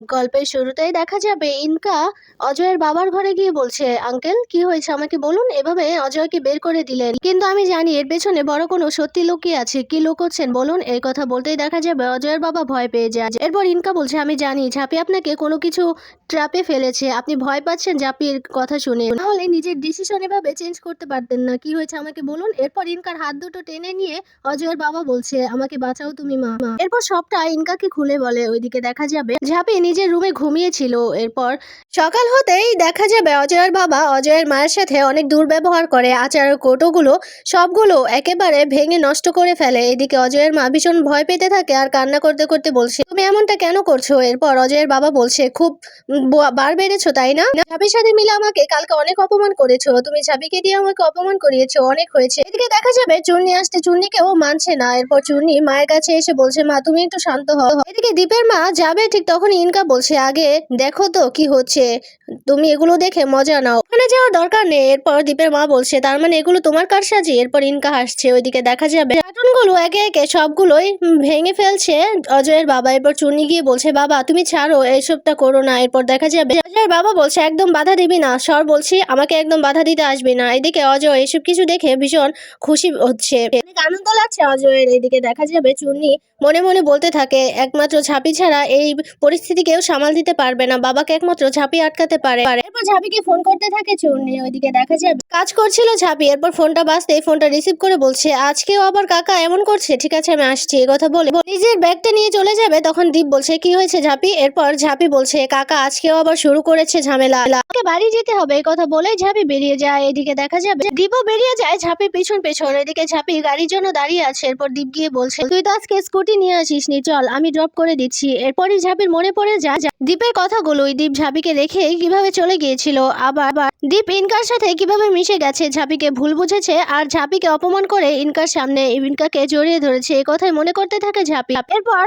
গল্পের শুরুতেই দেখা যাবে ইনকা অজয়ের বাবার ঘরে গিয়ে বলছে, আঙ্কেল কি হয়েছে আমাকে বলুন। এভাবে অজয়কে বের করে দিলেন, কিন্তু আমি জানি এর পেছনে বড় কোনো সত্যি লুকিয়ে আছে। কি লুকোচ্ছেন বলুন। এই কথা বলতেই দেখা যাবে অজয়ের বাবা ভয় পেয়ে যায়। এরপর ইনকা বলছে, আমি জানি ঝাঁপি আপনাকে কোনো কিছু ট্র্যাপে ফেলেছে, আপনি ভয় পাচ্ছেন ঝাঁপির কথা শুনে, তাহলে নিজের ডিসিশন এভাবে চেঞ্জ করতে পারতেন না। কি হয়েছে আমাকে বলুন। এরপর ইনকার হাত দুটো টেনে নিয়ে অজয়ের বাবা বলছে, আমাকে বাঁচাও তুমি মা। এরপর সবটা ইনকাকে খুলে বলে। ওইদিকে দেখা যাবে ঝাঁপি নিজের রুমে ঘুমিয়েছিল। এরপর সকাল হতেই দেখা যাবে অজয়ের বাবা অজয়ের মায়ের সাথে অনেক দুর্ব্যবহার করে, আচারের কৌটোগুলো সবগুলো একেবারে ভেঙে নষ্ট করে ফেলে। এদিকে অজয়ের মা ভীষণ ভয় পেতে থাকে আর কান্না করতে করতে বলছে, তুমি এমনটা কেন করছো। এরপর অজয়ের বাবা বলছে, খুব বার বেড়েছো তাই না, ঝাঁপির সাথে মিলে আমাকে কালকে অনেক অপমান করেছো, তুমি ঝাঁপিকে দিয়ে আমাকে অপমান করিয়েছো, অনেক হয়েছে। এদিকে দেখা যাবে চুন্নি আসতে চুন্নিকেও মানছে না। এরপর চুন্নি মায়ের কাছে এসে বলছে, মা তুমি একটু শান্ত হও। এদিকে দীপের মা যাবে ঠিক তখন ইনকা বলছে, আগে দেখো তো কি হচ্ছে, তুমি এগুলো দেখে মজা নাও, ওখানে যাওয়ার দরকার নেই। এরপর দীপের মা বলছে, তার মানে এগুলো তোমার কারসাজি। এরপর ইনকা হাসছে। ওইদিকে দেখা যাবে কার্টুনগুলো একে একে সবগুলোই ভেঙে ফেলছে অজয়ের বাবা। এরপর চুন্নি গিয়ে বলছে, বাবা তুমি ছাড়ো, এইসবটা করো না। এরপর দেখা যাবে অজয়ের বাবা বলছে, একদম বাধা দিবি না, সর বলছি, আমাকে একদম বাধা দিতে আসবি না। এদিকে অজয় এসব কিছু দেখে ভীষণ খুশি হচ্ছে, অনেক আনন্দ লাগছে অজয়ের। এদিকে দেখা যাবে চুন্নি মনে মনে বলতে থাকে, একমাত্র ঝাঁপি ছাড়া এই পরিস্থিতি কেউ সামাল দিতে পারবে না, বাবাকে একমাত্র ঝাঁপি আটকাতে পারে। এরপর ঝাঁপিকে ফোন করতে থাকে চুন্নি। ওইদিকে দেখা যাবে কাজ করছিল ঝাঁপি। এরপর ফোনটা বাজতে ফোনটা রিসিভ করে বলছে, আজকেও আবার কাকা এমন করছে, ঠিক আছে আমি আসছি। এই কথা বলে নিজের ব্যাগটা নিয়ে চলে যাবে। তখন দীপ বলছে, কি হয়েছে ঝাঁপি। এরপর ঝাঁপি বলছে, কাকা আজকেও আবার শুরু করেছে ঝামেলা, আমাকে বাড়ি যেতে হবে। এই কথা বলে ঝাঁপি বেরিয়ে যায়। এদিকে দেখা যাবে দীপও বেরিয়ে যায় ঝাঁপির পেছন পেছন। এদিকে ঝাঁপি গাড়ির জন্য দাঁড়িয়ে আছে। এরপর দীপ গিয়ে বলছে, তুই তো আজকে স্কুটি নিয়ে আসিস নি, চল আমি ড্রপ করে দিচ্ছি। এরপরই ঝাঁপির মনে পড়ে যায় দীপের কথাগুলোই, দীপ ঝাঁপিকে রেখে কিভাবে চলে গিয়েছিল, আবার দীপ ইনকার সাথে কিভাবে মিশে গেছে, ঝাঁপিকে ভুল বুঝেছে আর ঝাঁপিকে অপমান করে ইনকার সামনে ইনকাকে জড়িয়ে ধরেছে। এই কথাই মনে করতে থাকে ঝাঁপি। এরপর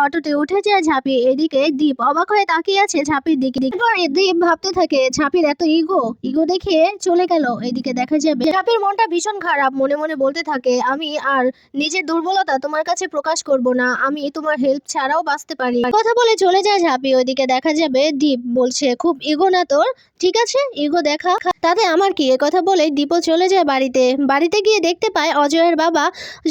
অটোতে উঠে যায় ঝাঁপি। এদিকে দীপ অবাক হয়ে তাকিয়ে আছে ঝাঁপির দিকে। এরপর দীপ ভাবতে থাকে, ঝাঁপির এত ইগো দেখে চলে গেল। এদিকে দেখা যাবে ঝাঁপির মনটা ভীষণ খারাপ, মনে মনে বলতে থাকে, আমি আর নিজের দুর্বলতা তোমার কাছে প্রকাশ করব না, আমি তোমার হেল্প ছাড়াও বাঁচতে পারি। কথা বলে চলে যায় ঝাঁপি। ওইদিকে দেখা যাবে দীপ বলছে, খুব ইগো না তোর, ঠিক আছে ইগো দেখা, তাতে আমার কি। কথা বলে দীপও চলে যায় বাড়িতে গিয়ে দেখতে পায় অজয়ের বাবা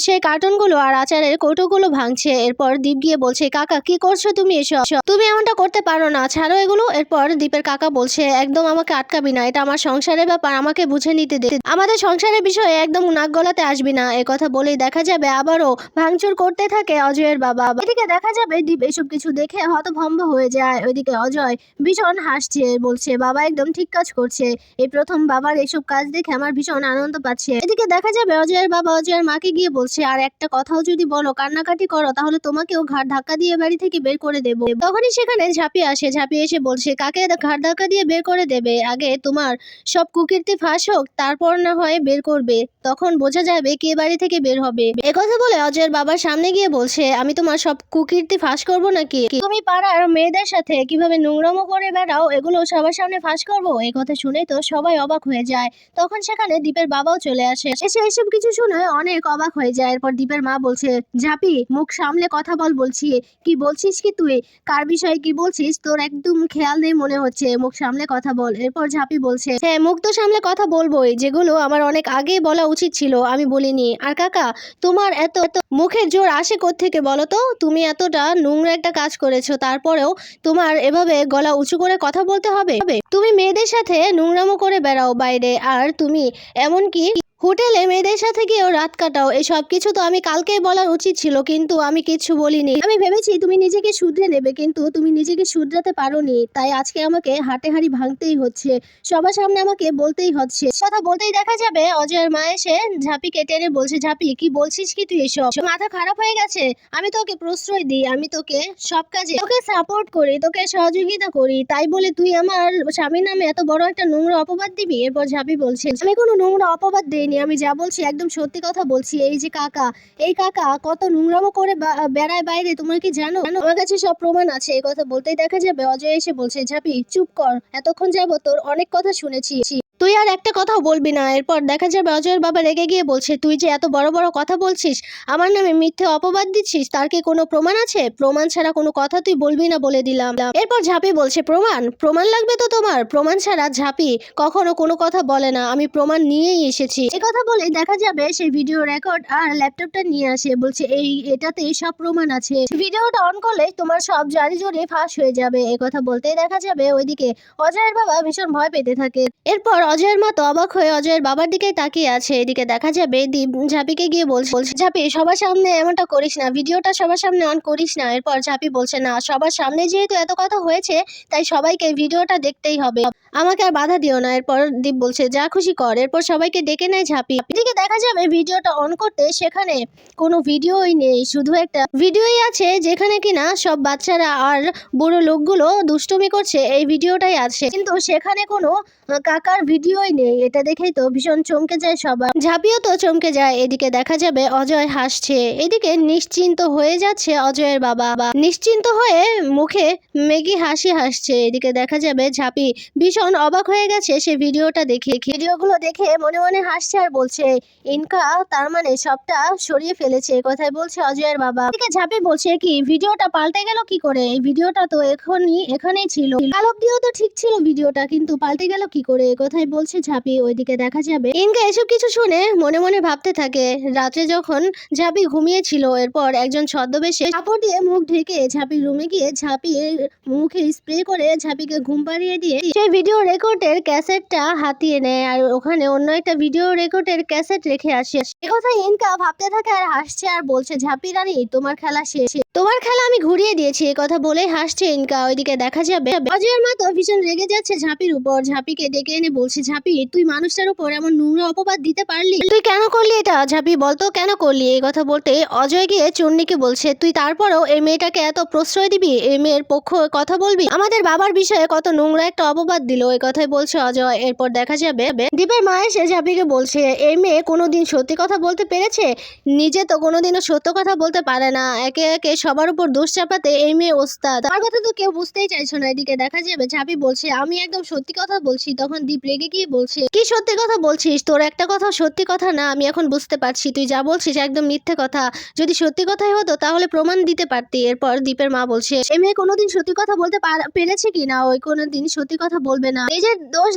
সেই কার্টুনগুলো আর আচারের কৌটোগুলো ভাঙছে। এরপর দীপ গিয়ে বলছে, কাকা কি করছো তুমি, এসব তুমি এমনটা করতে পারো না, ছাড়ো এগুলো। এরপর দীপের কাকা বলছে, একদম আমাকে আটকাবি না, এটা আমার সংসারের ব্যাপার, আমাকে বুঝে নিতে দে, আমাদের সংসারের বিষয়ে একদম নাক গলাতে আসবি না। এ কথা বলেই দেখা যাবে আবারও ভাঙচুর করতে থাকে অজয়ের বাবা। এদিকে দেখা যাবে দীপ এসব কিছু দেখে হতভম্ব হয়ে যায়। ওইদিকে অজয় ভীষণ হাসছে, বলছে, বাবা একদম ঠিক কাজ করছে, এই প্রথম বাবার এসব কাজ দেখে আমার ভীষণ আনন্দ পাচ্ছে। এদিকে দেখা যাবে অজয়ের বাবা অজয়ের মাকে গিয়ে বলছে, আর একটা কথাও যদি বলো, কান্নাকাটি করো, তাহলে তোমাকেও ঘাড় ধাক্কা দিয়ে বাড়ি থেকে বের করে দেবো। তখনই সেখানে ঝাঁপি আসে। ঝাঁপি এসে বলছে, কাকে ঘাড় ধাক্কা দিয়ে বের করে দেবে, আগে তোমার সব কুকীর্তি ফাঁস হোক, তারপর না হয় বের করবে, তখন বোঝা যাবে কে বাড়ি থেকে বের হবে। একথা বলে অজয়ের বাবার সামনে গিয়ে বলছে, আমি তোমার সব কুকীর্তি ফাঁস করবো নাকি, তুমি পাড়ার মেয়েদের সাথে কিভাবে নোংরামো করে বেড়াও, এগুলো সবার সামনে ফাঁস করবো। এই কথা শুনে তো সবাই অবাক হয়ে যায়। তখন সেখানে দীপের বাবাও চলে আসে, এসে এসব কিছু শুনে অনেক অবাক হয়ে যায়। এরপর দীপের মা বলছে, ঝাঁপি মুখ সামলে কথা বল, বলছি কি বলছিস কি তুই, কার বিষয়ে কি বলছিস, তোর একদম খেয়াল নেই মনে হচ্ছে, মুখ সামলে কথা বল। এরপর ঝাঁপি বলছে, হ্যাঁ মুখ তো সামলে কথা বলবোই, যেগুলো আমার অনেক আগে বলা উচিত ছিল আমি বলিনি। আর কাকা তোমার এত এত মুখের জোর আসে কোত্থেকে বলো তো, তুমি এতটা নোংরা একটা কাজ করেছো, তারপরেও তোমার এভাবে গলা উঁচু করে কথা বলতে হবে, তুমি মেয়েদের সাথে নোংরামো করে বেড়াও বাইরে, আর তুমি এমনকি হোটেলে মেয়েদের সাথে গিয়েও রাত কাটাও, এই সব কিছু তো আমি কালকেই বলার উচিত ছিল, কিন্তু আমি কিছু বলিনি। আমি ভেবেছি তুমি নিজেকে শুধরে নেবে, কিন্তু তুমি নিজেকে শুধরাতে পারোনি, তাই আজকে আমাকে হাটে হাড়ি ভাঙতেই হচ্ছে, সবার সামনে আমাকে বলতেই হচ্ছে। কথা বলতেই দেখা যাবে অজয়ের মা এসে ঝাঁপিকে টেনে বলছে, ঝাঁপি কি বলছিস কি তুই, এসব মাথা খারাপ হয়ে গেছে, আমি তোকে প্রশ্রয় দিই, আমি তোকে সব কাজে তোকে সাপোর্ট করি, তোকে সহযোগিতা করি, তাই বলে তুই আমার স্বামীর নামে এত বড় একটা নোংরা অপবাদ দিবি। এরপর ঝাঁপি বলছে, আমি কোনো নোংরা অপবাদ দেইনি, আমি যা বলছি একদম সত্যি কথা বলছি। এই যে কাকা, এই কাকা কত নোংরামো করে বেড়ায় বাইরে, তোমরা কি জানো, আমার কাছে সব প্রমাণ আছে। এই কথা বলতেই দেখা যাবে অজয় এসে বলছে, ঝাঁপি চুপ কর, এতক্ষণ যাবো তোর অনেক কথা শুনেছি, তুই আর একটা কথাও বলবি না। এরপর দেখা যাবে অজয়ের বাবা রেগে গিয়ে বলছে, তুই যে এত বড় বড় কথা বলছিস, আমার নামে মিথ্যে অপবাদ দিচ্ছিস, তার কি কোনো প্রমাণ আছে? প্রমাণ ছাড়া কোনো কথা তুই বলবি না বলে দিলাম। এরপর ঝাঁপি বলছে, প্রমাণ? প্রমাণ লাগবে তো তোমার? প্রমাণ ছাড়া ঝাঁপি কখনো কোনো কথা বলে না, আমি প্রমাণ নিয়েই এসেছি। এ কথা বলে দেখা যাবে সেই ভিডিও রেকর্ড আর ল্যাপটপটা নিয়ে আসে, বলছে এটাতেই সব প্রমাণ আছে, ভিডিওটা অন করলে তোমার সব জারি জড়িয়ে ফাঁস হয়ে যাবে। এ কথা বলতেই দেখা যাবে ওইদিকে অজয়ের বাবা ভীষণ ভয় পেতে থাকে। এরপর অজয়ের মা তো অবাক হয়ে অজয়ের বাবার দিকে তাকিয়ে আছে। এদিকে দেখা যাবে দীপ ঝাঁপিকে গিয়ে বলছে, ঝাঁপি সবার সামনে এমনটা করিস না, ভিডিওটা সবার সামনে অন করিস না। এরপর ঝাঁপি বলছে, না, সবার সামনে যেহেতু এত কথা হয়েছে তাই সবাইকে ভিডিওটা দেখতেই হবে, আমাকে আর বাধা দিও না। এরপর দীপ বলছে, যা খুশি কর। এরপর সবাইকে ডেকে নেয় ঝাঁপি। এদিকে দেখা যাবে ভিডিওটা অন করতে সেখানে কোনো ভিডিওই নেই, শুধু একটা ভিডিওই আছে যেখানে কিনা সব বাচ্চারা আর বুড়ো লোকগুলো দুষ্টুমি করছে, এই ভিডিওটাই আছে, কিন্তু সেখানে কোনো কাকার ভিডিওই নেই। এটা দেখেই তো ভীষণ চমকে যায় সবাই, ঝাঁপিও তো চমকে যায়। এদিকে দেখা যাবে অজয় হাসছে, এদিকে নিশ্চিন্ত হয়ে যাচ্ছে অজয়ের বাবা, নিশ্চিন্ত হয়ে মুখে মেগি হাসি হাসছে। এদিকে দেখা যাবে ঝাঁপি ভীষণ অবাক হয়ে গেছে সে ভিডিওটা দেখে, ভিডিওগুলো দেখে মনে মনে হাসছে আর বলছে, ইনকা তার মানে সবটা সরিয়ে ফেলেছে, কথাই বলছে অজয়ের বাবা। এদিকে ঝাঁপি বলছে, কি ভিডিওটা পাল্টে গেল কি করে? এই ভিডিওটা তো এখানেই ছিল, আলোক দিয়েও তো ঠিক ছিল ভিডিওটা, কিন্তু পাল্টে গেল কি করে? কথাই বলছে ঝাঁপি। ওইদিকে দেখা যাবে ইনকা এসব কিছু শুনে মনে মনে ভাবতে থাকে। রাতে যখন ঝাঁপি ঘুমিয়েছিল, এরপর একজন ছদ্মবেশে কাপড় দিয়ে মুখ ঢেকে ঝাঁপির রুমে গিয়ে ঝাঁপির মুখে স্প্রে করে ঝাঁপিকে ঘুম পাড়িয়ে দিয়ে সেই ভিডিও রেকর্ডের ক্যাসেটটা হাতিয়ে নেয় আর ওখানে অন্য একটা ভিডিও রেকর্ডের ক্যাসেট রেখে আসে। একথা ইনকা ভাবতে থাকে আর হাসছে আর বলছে, ঝাঁপি রানী, তোমার খেলা শেষ, তোমার খেলা আমি ঘুরিয়ে দিয়েছি। কথা বলে হাসছে ইনকা। ওইদিকে দেখা যাবে অজয়ের মা তো ভীষণ রেগে যাচ্ছে ঝাঁপির উপর, ঝাঁপিকে ডেকে এনে বলছে, ঝাঁপি তুই মানুষটার উপর এমন নোংরা অপবাদ দিতে পারলি? তুই কেন করলি এটা? ঝাঁপি বলতো, কেন করলি? এই কথা বলতে অজয় গিয়ে চুন্নিকে বলছে, তুই তারপরও এই মেয়েটাকে এত প্রশ্রয় দিবি, এই মেয়ের পক্ষ কথা বলবি, আমাদের বাবার বিষয়ে কত নোংরা একটা অপবাদ দিল। এই কথাই বলছে অজয়। এরপর দেখা যাবে দীপের মা এসে ঝাঁপিকে বলছে, এই মেয়ে কোনোদিন সত্যি কথা বলতে পেরেছে? নিজে তো কোনোদিনও সত্য কথা বলতে পারে না, একে একে সবার উপর দোষ চাপাতে এই মেয়ে ওস্তাদ। তার কথা তো কেউ বুঝতেই চাইছো না। এদিকে দেখা যাবে ঝাঁপি বলছে, আমি একদম সত্যি কথা বলছি। তখন দীপ রেগে গিয়ে বলছে, কি সত্যি কথা বলছিস? তোর একটা কথা সত্যি কথা না, আমি এখন বুঝতে পারছি তুই যা বলছিস একদম মিথ্যে কথা, যদি সত্যি কথাই হতো তাহলে প্রমাণ দিতে পারতি। এরপর দীপের মা বলছে, এই মেয়ে কোনোদিন সত্যি কথা বলতে পেরেছে কি না? ওই কোনোদিন সত্যি কথা বলবে না, নিজের দোষ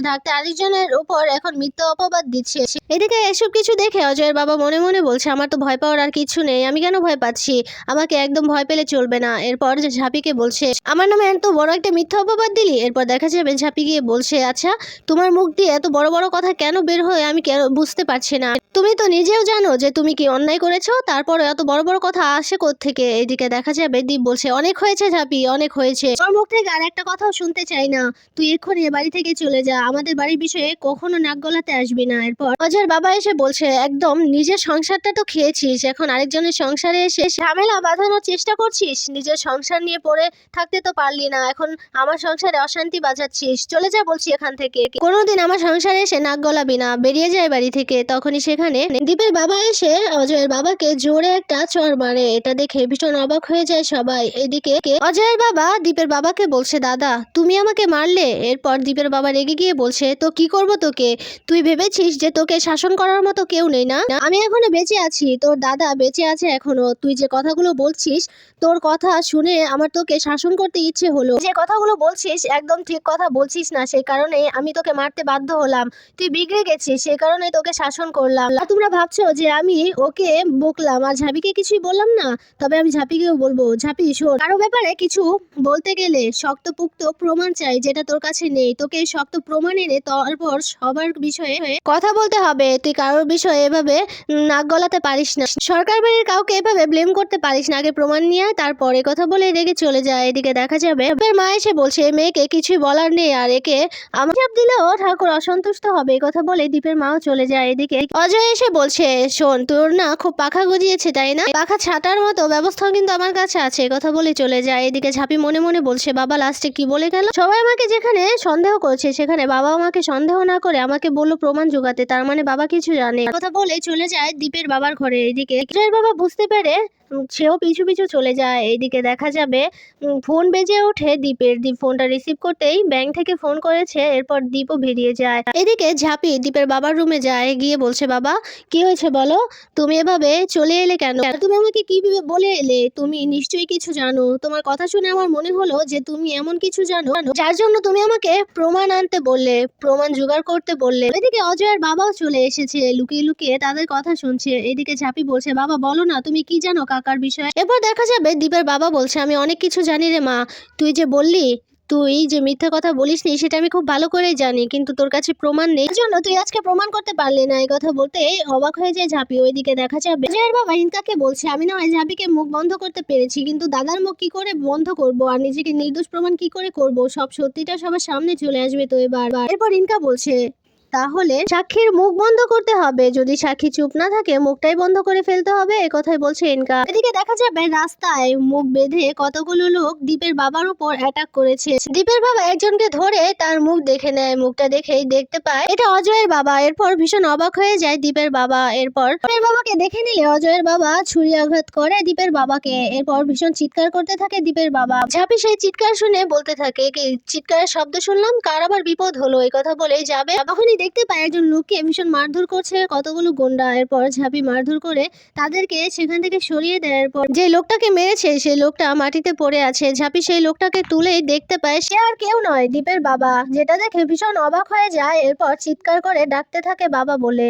ঢাকতে আরেকজনের উপর এখন মিথ্যা অপবাদ দিচ্ছে। এদিকে এসব কিছু দেখে অজয়ের বাবা মনে মনে বলছে, আমার তো ভয় পাওয়ার আর কিছু নেই, আমি কেন ভয় পাচ্ছি? আমাকে একদম ভয় পেলে চলবে না। এরপর যে ঝাঁপিকে বলছে, আমার নামে এত বড় একটা মিথ্যা অপবাদ দিলি? এরপর দেখা যাবে ঝাঁপি গিয়ে বলছে, আচ্ছা তোমার মুখ দিয়ে এত বড় বড় কথা কেন বের হয় আমি বুঝতে পারছি না, তুমি তো নিজেও জানো যে তুমি কি অন্যায় করেছো, তারপরে এত বড় বড় কথা আসে কোত্থেকে? এদিকে দেখা যাবে দীপ বলছে, অনেক হয়েছে ঝাঁপি, অনেক হয়েছে, তোর মুখ থেকে আর একটা কথাও শুনতে চাই না, তুই এক্ষুনি এ বাড়ি থেকে চলে যা, আমাদের বাড়ির বিষয়ে কখনো নাক গলাতে আসবি না। এরপর অজয়ের বাবা এসে বলছে, একদম নিজের সংসারটা তো খেয়েছিস, এখন আরেকজনের সংসারে এসে ঝামেলা বাঁধানোর চেষ্টা করছিস, নিজের সংসার নিয়ে পড়ে থাকতে তো পারলি না, এখন আমার সংসারে অশান্তি বাজাচ্ছিস, চলে যা বলছি এখান থেকে, কোনোদিন আমার সংসারে এসে নাক গলাবি না, বেরিয়ে যায় বাড়ি থেকে। তখনই সেখানে দীপের বাবা এসে অজয়ের বাবাকে জোরে একটা চড় মারে, এটা দেখে ভীষণ অবাক হয়ে যায় সবাই। এদিকে অজয়ের বাবা দীপের বাবাকে বলছে, দাদা তুমি আমাকে মারলে? এরপর দীপের বাবা রেগে গিয়ে বলছে, তো কি করব তোকে? তুই ভেবেছিস যে তোকে শাসন করার মতো কেউ নেই না? আমি এখনো বেঁচে আছি, তোর দাদা বেঁচে আছে এখনো, তুই যে কথাগুলো বলছিস, তোর কথা শুনে আমার তোকে শাসন করতে ইচ্ছে হলো, যে কথাগুলো বলছিস একদম ঠিক কথা বলছিস না, সেই কারণে আমি তোকে মারতে বাধ্য হলাম, তুই বিগড়ে গেছিস, সেই কারণে তোকে শাসন করলাম। আর তোমরা ভাবছো যে আমি ওকে বকলাম আর ঝাঁপিকে কিছুই বললাম না, তবে আমি ঝাঁপিকেও বলবো, ঝাঁপি শোন, কারো ব্যাপারে কিছু বলতে গেলে শক্তপোক্ত প্রমাণ চাই, যেটা তোর কাছে নেই, তোকে শক্ত প্রমাণ এনে তারপর সবার বিষয়ে কথা বলতে হবে, তুই কারোর বিষয়ে এভাবে নাক গলাতে পারিস না, সরকার বাড়ির কাউকে এভাবে ব্লেম করতে পারিস না, আগে প্রমাণ নিয়ে আয়, তারপরে কথা বলে রেগে চলে যায়। এদিকে দেখা যাবে মা এসে বলছে, মেয়েকে কিছুই বলার নেই, আর একে আমার চাপ দিলেও ঠাকুর অসন্তুষ্ট হবে, এই কথা বলে দীপের মাও চলে যায়। এদিকে অজয় এসে বলছে, শোন, তোর না খুব পাখা গজিয়েছে তাই না? পাখা ছাটার মতো ব্যবস্থাও কিন্তু আমার কাছে আছে, এই কথা বলে চলে যায়। এদিকে ঝাঁপি মনে মনে বলছে, বাবা লাস্টে কি বলে গেল? সবাই আমাকে যেখানে সন্দেহ করছে সেখানে বাবা আমাকে সন্দেহ না করে আমাকে বললো প্রমাণ জোগাতে, তার মানে বাবা কিছু জানে, কথা বলে চলে যায় দীপের বাবার ঘরে। এদিকে অজয়ের বাবা বুঝতে পেরে সেও পিছু পিছু চলে যায়। এইদিকে দেখা যাবে ফোন বেজে ওঠে দীপের। দীপ ফোনটা রিসিভ করতেই ব্যাংক থেকে ফোন করেছে, এরপর দীপও বেরিয়ে যায়। এদিকে ঝাঁপি দীপের বাবার রুমে যায়, গিয়ে বলছে, বাবা কি হয়েছে বলো, তুমি এভাবে চলে এলে কেন? তুমি আমাকে কি বলে এলে? তুমি নিশ্চয়ই কিছু জানো। তোমার কথা শুনে আমার মনে হলো যে তুমি এমন কিছু জানো যার জন্য তুমি আমাকে প্রমাণ আনতে বললে, প্রমাণ জোগাড় করতে বললে। এদিকে অজয়ের বাবাও চলে এসেছে, লুকিয়ে লুকিয়ে তাদের কথা শুনছে। এদিকে ঝাঁপি বলছে, বাবা বলো না তুমি কি জানো কাকার বিষয়ে। এরপর দেখা যাবে দীপের বাবা বলছে, আমি অনেক কিছু জানি রে মা। তুই যে বললি তুই যে মিথ্যা কথা বলিসনি সেটা আমি খুব ভালো করেই জানি, কিন্তু তোর কাছে প্রমাণ নেই, জন্য তুই আজকে প্রমাণ করতে পারলি না। এই কথা বলতে অবাক হয়ে যায় ঝাঁপি। ওইদিকে দেখা যাবে অজয়ের বাবা ইনকাকে বলছে, আমি না হয় ঝাঁপিকে মুখ বন্ধ করতে পেরেছি, কিন্তু দাদার মুখ কি করে বন্ধ করব আর নিজেকে নির্দোষ প্রমাণ কি করে করব? সব সত্যিটা সবার সামনে চলে আসবে তো এবার। এরপর ইনকা বলছে, তাহলে সাক্ষীর মুখ বন্ধ করতে হবে, যদি সাক্ষী চুপ না থাকে মুখটাই বন্ধ করে ফেলতে হবে, এ কথাই বলছে ইনকা। এদিকে দেখা যাবে রাস্তায় মুখ বেঁধে কতগুলো লোক দীপের বাবার উপর অ্যাটাক করেছে। দীপের বাবা একজনকে ধরে তার মুখ দেখে নেয়, মুখটা দেখেই দেখতে পায় এটা অজয়ের বাবা। এরপর ভীষণ অবাক হয়ে যায় দীপের বাবা। এরপর দীপের বাবাকে দেখে নিলে অজয়ের বাবা ছুরি আঘাত করে দীপের বাবাকে। এরপর ভীষণ চিৎকার করতে থাকে দীপের বাবা। ঝাঁপি সেই চিৎকার শুনে বলতে থাকে, কি চিৎকারের শব্দ শুনলাম, কার আবার বিপদ হলো? এই কথা বলেই যাবে, তখনই দেখতে পায় একজন লোককে ভীষণ মারধর করছে কতগুলো গুন্ডা। এরপর ঝাঁপি মারধর করে তাদেরকে সেখান থেকে সরিয়ে দেয়। এরপর যে লোকটাকে মেরেছে সেই লোকটা মাটিতে পড়ে আছে। ঝাঁপি সেই লোকটাকে তুলেই দেখতে পায় সে আর কেউ নয়, দীপের বাবা, যেটা দেখে ভীষণ অবাক হয়ে যায়। এরপর চিৎকার করে ডাকতে থাকে বাবা বলে।